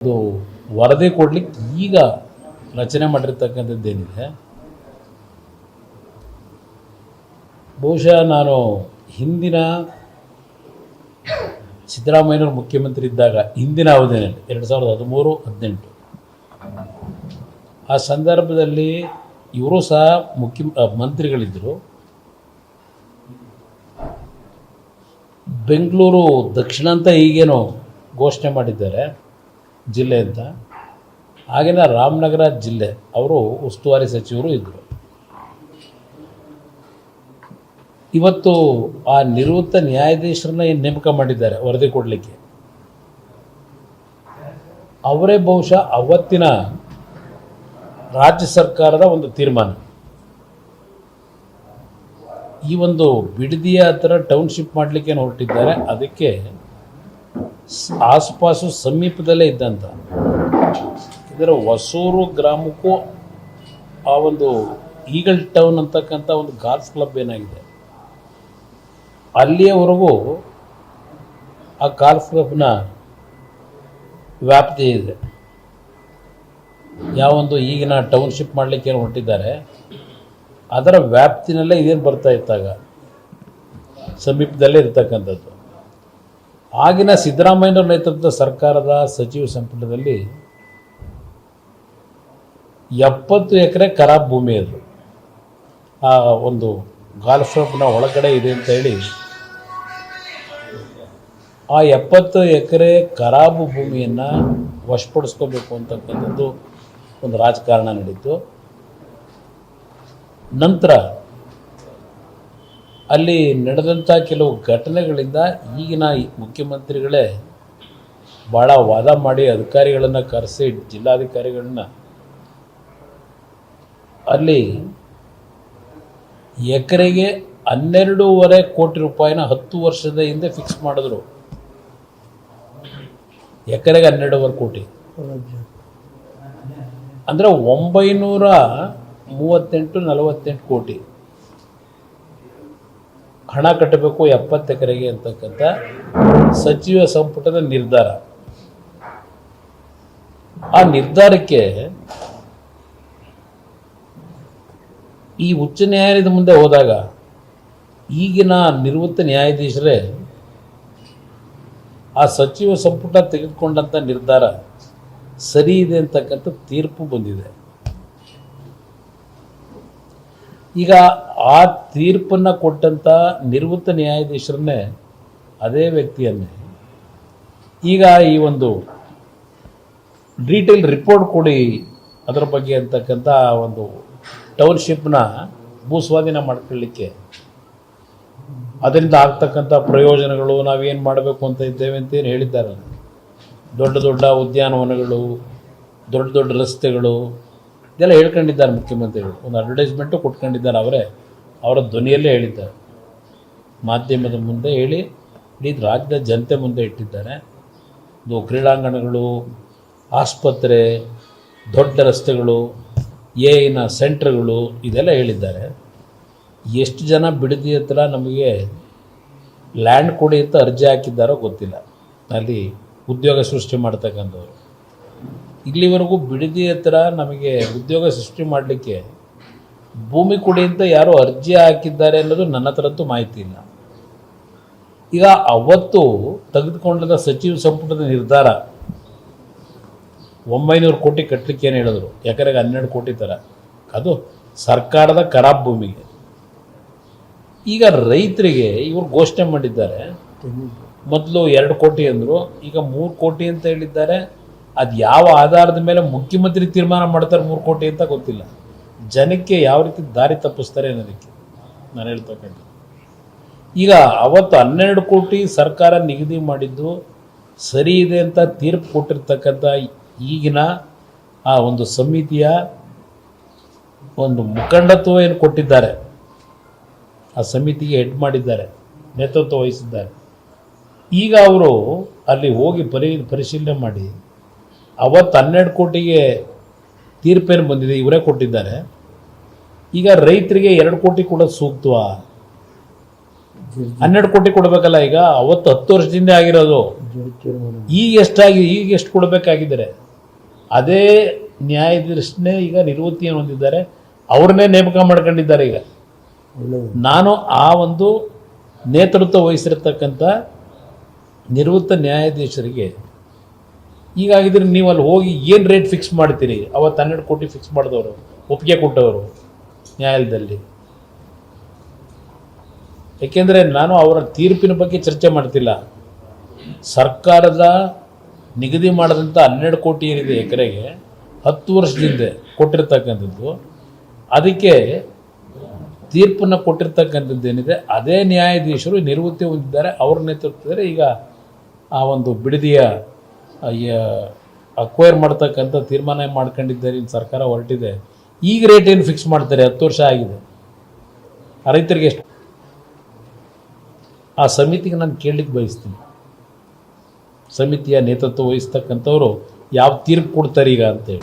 ಅದು ವರದಿ ಕೊಡ್ಲಿಕ್ಕೆ ಈಗ ರಚನೆ ಮಾಡಿರ್ತಕ್ಕಂಥದ್ದೇನಿದೆ, ಬಹುಶಃ ನಾನು ಹಿಂದಿನ ಸಿದ್ದರಾಮಯ್ಯನವರು ಮುಖ್ಯಮಂತ್ರಿ ಇದ್ದಾಗ ಹಿಂದಿನ ಅವಧಿಯಲ್ಲಿ 2013-18 ಆ ಸಂದರ್ಭದಲ್ಲಿ ಇವರು ಸಹ ಮಂತ್ರಿಗಳಿದ್ದರು. ಬೆಂಗಳೂರು ದಕ್ಷಿಣ ಅಂತ ಈಗೇನೋ ಘೋಷಣೆ ಮಾಡಿದ್ದಾರೆ ಜಿಲ್ಲೆ ಅಂತ. ಆಗಿನ ರಾಮನಗರ ಜಿಲ್ಲೆ ಅವರು ಉಸ್ತುವಾರಿ ಸಚಿವರು ಇದ್ದರು. ಇವತ್ತು ಆ ನಿವೃತ್ತ ನ್ಯಾಯಾಧೀಶರನ್ನ ಏನು ನೇಮಕ ಮಾಡಿದ್ದಾರೆ ವರದಿ ಕೊಡಲಿಕ್ಕೆ, ಅವರೇ ಬಹುಶಃ ಅವತ್ತಿನ ರಾಜ್ಯ ಸರ್ಕಾರದ ಒಂದು ತೀರ್ಮಾನ. ಈ ಒಂದು ಬಿಡದಿಯ ಹತ್ರ ಟೌನ್ಶಿಪ್ ಮಾಡಲಿಕ್ಕೆ ಹೊರಟಿದ್ದಾರೆ. ಅದಕ್ಕೆ ಆಸುಪಾಸು ಸಮೀಪದಲ್ಲೇ ಇದ್ದಂಥ ಇದರ ಹೊಸೂರು ಗ್ರಾಮಕ್ಕೂ ಆ ಒಂದು ಈಗಲ್ ಟೌನ್ ಅಂತಕ್ಕಂಥ ಒಂದು ಗಾಲ್ಫ್ ಕ್ಲಬ್ ಏನಾಗಿದೆ, ಅಲ್ಲಿಯವರೆಗೂ ಆ ಗಾಲ್ಫ್ ಕ್ಲಬ್ನ ವ್ಯಾಪ್ತಿ ಇದೆ. ಯಾವೊಂದು ಈಗಿನ ಟೌನ್ಶಿಪ್ ಮಾಡಲಿಕ್ಕೆ ಏನು ಹೊರಟಿದ್ದಾರೆ ಅದರ ವ್ಯಾಪ್ತಿನಲ್ಲೇ ಇದೇನು ಬರ್ತಾ ಇತ್ತಾಗ ಸಮೀಪದಲ್ಲೇ ಇರ್ತಕ್ಕಂಥದ್ದು. ಆಗಿನ ಸಿದ್ದರಾಮಯ್ಯನವರ ನೇತೃತ್ವದ ಸರ್ಕಾರದ ಸಚಿವ ಸಂಪುಟದಲ್ಲಿ 70 ಎಕರೆ ಖರಾಬ್ ಭೂಮಿ ಅದು ಆ ಒಂದು ಗಾಲ್ಫ್ ಕ್ಲಬ್ನ ಒಳಗಡೆ ಇದೆ ಅಂತ ಹೇಳಿ ಆ 70 ಎಕರೆ ಖರಾಬು ಭೂಮಿಯನ್ನು ವಶಪಡಿಸ್ಕೋಬೇಕು ಅಂತಕ್ಕಂಥದ್ದು ಒಂದು ರಾಜಕಾರಣ ನಡೀತು. ನಂತರ ಅಲ್ಲಿ ನಡೆದಂಥ ಕೆಲವು ಘಟನೆಗಳಿಂದ ಈಗಿನ ಮುಖ್ಯಮಂತ್ರಿಗಳೇ ಭಾಳ ವಾದ ಮಾಡಿ ಅಧಿಕಾರಿಗಳನ್ನು ಕರೆಸಿ, ಜಿಲ್ಲಾಧಿಕಾರಿಗಳನ್ನ ಅಲ್ಲಿ ಎಕರೆಗೆ 12.5 ಕೋಟಿ ರೂಪಾಯಿನ 10 ವರ್ಷದ ಹಿಂದೆ ಫಿಕ್ಸ್ ಮಾಡಿದ್ರು. ಎಕರೆಗೆ 12.5 ಕೋಟಿ ಅಂದರೆ 938-48 ಕೋಟಿ ಹಣ ಕಟ್ಟಬೇಕು 70 ಎಕರೆಗೆ ಅಂತಕ್ಕಂಥ ಸಚಿವ ಸಂಪುಟದ ನಿರ್ಧಾರ. ಆ ನಿರ್ಧಾರಕ್ಕೆ ಈ ಉಚ್ಚ ನ್ಯಾಯಾಲಯದ ಮುಂದೆ ಹೋದಾಗ ಈಗಿನ ನಿವೃತ್ತ ನ್ಯಾಯಾಧೀಶರೇ ಆ ಸಚಿವ ಸಂಪುಟ ತೆಗೆದುಕೊಂಡಂಥ ನಿರ್ಧಾರ ಸರಿ ಇದೆ ಅಂತಕ್ಕಂಥ ತೀರ್ಪು ಬಂದಿದೆ. ಈಗ ಆ ತೀರ್ಪನ್ನು ಕೊಟ್ಟಂಥ ನಿವೃತ್ತ ನ್ಯಾಯಾಧೀಶರನ್ನೇ ಅದೇ ವ್ಯಕ್ತಿಯನ್ನೇ ಈಗ ಈ ಒಂದು ಡೀಟೇಲ್ ರಿಪೋರ್ಟ್ ಕೊಡಿ ಅದರ ಬಗ್ಗೆ ಅಂತಕ್ಕಂಥ ಒಂದು ಟೌನ್ಶಿಪ್ನ ಭೂಸ್ವಾಧೀನ ಮಾಡ್ಕೊಳ್ಳಿಕ್ಕೆ, ಅದರಿಂದ ಆಗ್ತಕ್ಕಂಥ ಪ್ರಯೋಜನಗಳು, ನಾವೇನು ಮಾಡಬೇಕು ಅಂತ ಇದ್ದೇವೆ ಅಂತೇನು ಹೇಳಿದ್ದಾರೆ. ದೊಡ್ಡ ದೊಡ್ಡ ಉದ್ಯಾನವನಗಳು, ದೊಡ್ಡ ದೊಡ್ಡ ರಸ್ತೆಗಳು ಇದೆಲ್ಲ ಹೇಳ್ಕೊಂಡಿದ್ದಾರೆ ಮುಖ್ಯಮಂತ್ರಿಗಳು. ಒಂದು ಅಡ್ವರ್ಟೈಸ್ಮೆಂಟು ಕೊಟ್ಕೊಂಡಿದ್ದಾರೆ. ಅವರ ಧ್ವನಿಯಲ್ಲೇ ಹೇಳಿದ್ದಾರೆ, ಮಾಧ್ಯಮದ ಮುಂದೆ ಹೇಳಿ ಇಡೀ ರಾಜ್ಯದ ಜನತೆ ಮುಂದೆ ಇಟ್ಟಿದ್ದಾರೆ. ಇದು ಕ್ರೀಡಾಂಗಣಗಳು, ಆಸ್ಪತ್ರೆ, ದೊಡ್ಡ ರಸ್ತೆಗಳು, ಏನ ಸೆಂಟ್ರ್ಗಳು ಇದೆಲ್ಲ ಹೇಳಿದ್ದಾರೆ. ಎಷ್ಟು ಜನ ಬಿಡದಿ ಹತ್ರ ನಮಗೆ ಲ್ಯಾಂಡ್ ಕೊಡಿ ಅಂತ ಅರ್ಜಿ ಹಾಕಿದ್ದಾರೋ ಗೊತ್ತಿಲ್ಲ. ಅಲ್ಲಿ ಉದ್ಯೋಗ ಸೃಷ್ಟಿ ಮಾಡ್ತಕ್ಕಂಥವ್ರು ಇಲ್ಲಿವರೆಗೂ ಬಿಡದಿ ಹತ್ರ ನಮಗೆ ಉದ್ಯೋಗ ಸೃಷ್ಟಿ ಮಾಡಲಿಕ್ಕೆ ಭೂಮಿ ಕೊಡಿ ಅಂತ ಯಾರೋ ಅರ್ಜಿ ಹಾಕಿದ್ದಾರೆ ಅನ್ನೋದು ನನ್ನ ಹತ್ರಂತೂ ಮಾಹಿತಿ ಇಲ್ಲ. ಈಗ ಅವತ್ತು ತೆಗೆದುಕೊಂಡ ಸಚಿವ ಸಂಪುಟದ ನಿರ್ಧಾರ 900 ಕೋಟಿ ಕಟ್ಟಲಿಕ್ಕೆ ಏನು ಹೇಳಿದ್ರು, ಎಕರೆಗೆ 12 ಕೋಟಿ ಥರ, ಅದು ಸರ್ಕಾರದ ಖರಾಬ್ ಭೂಮಿಗೆ. ಈಗ ರೈತರಿಗೆ ಇವರು ಘೋಷಣೆ ಮಾಡಿದ್ದಾರೆ. ಮೊದಲು 2 ಕೋಟಿ ಅಂದರು, ಈಗ 3 ಕೋಟಿ ಅಂತ ಹೇಳಿದ್ದಾರೆ. ಅದು ಯಾವ ಆಧಾರದ ಮೇಲೆ ಮುಖ್ಯಮಂತ್ರಿ ತೀರ್ಮಾನ ಮಾಡ್ತಾರೆ 3 ಕೋಟಿ ಅಂತ ಗೊತ್ತಿಲ್ಲ. ಜನಕ್ಕೆ ಯಾವ ರೀತಿ ದಾರಿ ತಪ್ಪಿಸ್ತಾರೆ ಅನ್ನೋದಕ್ಕೆ ನಾನು ಹೇಳ್ತಕ್ಕಂಥ. ಈಗ ಅವತ್ತು 12 ಕೋಟಿ ಸರ್ಕಾರ ನಿಗದಿ ಮಾಡಿದ್ದು ಸರಿ ಇದೆ ಅಂತ ತೀರ್ಪು ಕೊಟ್ಟಿರ್ತಕ್ಕಂಥ ಈಗಿನ ಆ ಒಂದು ಸಮಿತಿಯ ಒಂದು ಮುಖಂಡತ್ವ ಏನು ಕೊಟ್ಟಿದ್ದಾರೆ, ಆ ಸಮಿತಿಗೆ ಹೆಡ್ ಮಾಡಿದ್ದಾರೆ, ನೇತೃತ್ವ ವಹಿಸಿದ್ದಾರೆ. ಈಗ ಅವರು ಅಲ್ಲಿ ಹೋಗಿ ಪರಿಶೀಲನೆ ಮಾಡಿ ಅವತ್ತು 12 ಕೋಟಿಗೆ ತೀರ್ಪೇನು ಬಂದಿದೆ ಇವರೇ ಕೊಟ್ಟಿದ್ದಾರೆ. ಈಗ ರೈತರಿಗೆ 2 ಕೋಟಿ ಕೂಡ ಸೂಕ್ತವಾ? 12 ಕೋಟಿ ಕೊಡಬೇಕಲ್ಲ. ಈಗ ಅವತ್ತು 10 ವರ್ಷದಿಂದ ಆಗಿರೋದು, ಈಗ ಎಷ್ಟು ಕೊಡಬೇಕಾಗಿದ್ದಾರೆ? ಅದೇ ನ್ಯಾಯಾಧೀಶನೇ ಈಗ ನಿವೃತ್ತಿಯನ್ನು ಹೊಂದಿದ್ದಾರೆ, ಅವ್ರನ್ನೇ ನೇಮಕ ಮಾಡ್ಕೊಂಡಿದ್ದಾರೆ. ಈಗ ನಾನು ಆ ಒಂದು ನೇತೃತ್ವ ವಹಿಸಿರ್ತಕ್ಕಂಥ ನಿವೃತ್ತ ನ್ಯಾಯಾಧೀಶರಿಗೆ ಹೀಗಾಗಿದ್ರೆ ನೀವು ಅಲ್ಲಿ ಹೋಗಿ ಏನು ರೇಟ್ ಫಿಕ್ಸ್ ಮಾಡ್ತೀರಿ? ಅವತ್ತು 12 ಕೋಟಿ ಫಿಕ್ಸ್ ಮಾಡಿದವರು, ಒಪ್ಪಿಗೆ ಕೊಟ್ಟವರು ನ್ಯಾಯಾಲಯದಲ್ಲಿ. ಏಕೆಂದರೆ ನಾನು ಅವರ ತೀರ್ಪಿನ ಬಗ್ಗೆ ಚರ್ಚೆ ಮಾಡ್ತಿಲ್ಲ. ಸರ್ಕಾರದ ನಿಗದಿ ಮಾಡಿದಂಥ 12 ಕೋಟಿ ಏನಿದೆ ಎಕರೆಗೆ 10 ವರ್ಷದಿಂದ ಕೊಟ್ಟಿರ್ತಕ್ಕಂಥದ್ದು, ಅದಕ್ಕೆ ತೀರ್ಪನ್ನು ಕೊಟ್ಟಿರ್ತಕ್ಕಂಥದ್ದು ಏನಿದೆ ಅದೇ ನ್ಯಾಯಾಧೀಶರು ನಿವೃತ್ತಿ ಹೊಂದಿದ್ದಾರೆ. ಅವ್ರ ನೇತೃತ್ವದಲ್ಲಿ ಈಗ ಆ ಒಂದು ಬಿಡದಿಯ ಅಕ್ವೈರ್ ಮಾಡ್ತಕ್ಕಂಥ ತೀರ್ಮಾನ ಮಾಡ್ಕೊಂಡಿದ್ದಾರೆ. ಇನ್ನು ಸರ್ಕಾರ ಹೊರಟಿದೆ. ಈಗ ರೇಟ್ ಏನು ಫಿಕ್ಸ್ ಮಾಡ್ತಾರೆ? 10 ವರ್ಷ ಆಗಿದೆ. ಆ ರೈತರಿಗೆ ಎಷ್ಟು? ಆ ಸಮಿತಿಗೆ ನಾನು ಕೇಳಲಿಕ್ಕೆ ಬಯಸ್ತೀನಿ, ಸಮಿತಿಯ ನೇತೃತ್ವ ವಹಿಸ್ತಕ್ಕಂಥವ್ರು ಯಾವ ತೀರ್ಪು ಕೊಡ್ತಾರೆ ಈಗ ಅಂತೇಳಿ.